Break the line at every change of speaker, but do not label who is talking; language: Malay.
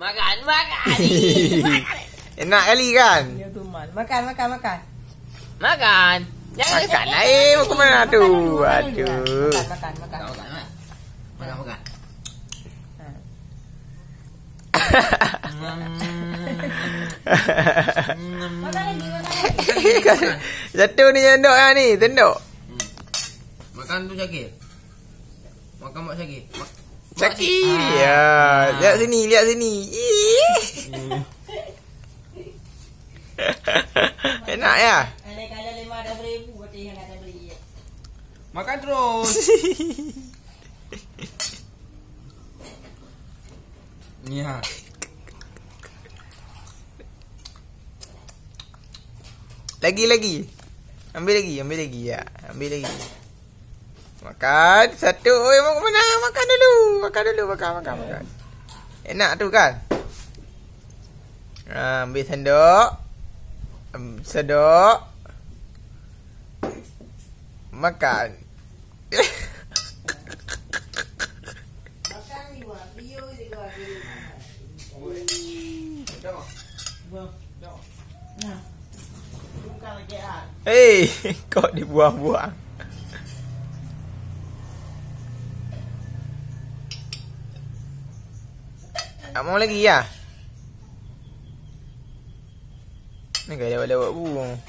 Makan.
Enak kali kan?
Ya Tuman. Makan.
Makan. Jangan
Makan air mau ke mana tu? Aduh.
Makan.
Makan.
Makan lagi.
Jatuh ni jendok lah ni, tenduk.
Makan tu sakit. Makan mak sakit.
Sakit. Ya, lihat sini. Enak ya?
Kalau 500,000 kata yang nak beli.
Makan terus. Ni ha.
Lagi. Ambil lagi ya. Ambil lagi. Makan satu. Oi, mau ke mana? Makan dulu. Makan. Enak tu kan? Ambil sendok. Sedok. Makan.
Makan ni buat. Bio je kau. Nah. Bukan lagi ah.
Hei, kau dibuang-buang. Tak mau lagi ya? Ni gaya lewat-lewat buang.